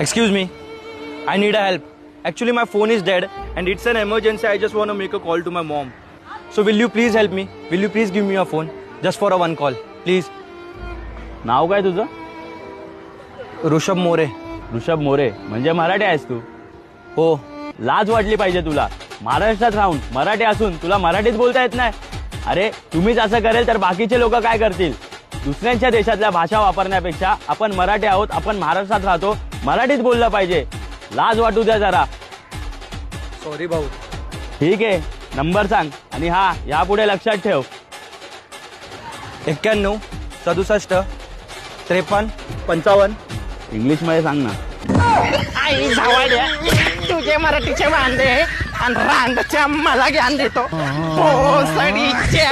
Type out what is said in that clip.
Excuse me. I need a help. Actually, my phone is dead and it's an emergency. I just want to make a call to my mom. So will you please help me? Will you please give me your phone? Just for a one call. Please. नाव काय तुझं? ऋषभ मोरे. ऋषभ मोरे म्हणजे मराठी आहेस तू? हो. लाज वाटली पाहिजे तुला. महाराष्ट्रात राहून मराठी असून तुला मराठीत बोलता येत नाही. अरे तुम्हीच असं करेल तर बाकीचे लोक काय करतील? दुसऱ्यांच्या देशातल्या भाषा वापरण्यापेक्षा आपण मराठी आहोत, आपण महाराष्ट्रात राहतो, मराठीत बोललं पाहिजे. लाज वाटू द्या जरा. सॉरी भाऊ. ठीक आहे, नंबर सांग आणि हा यापुढे लक्षात ठेव. 91 67 53 55. इंग्लिश मध्ये सांग ना. आई भावाड्या तुझे मराठीचे वांदे आणि रांडच्या मला ज्ञान देतो. हो सडीच्या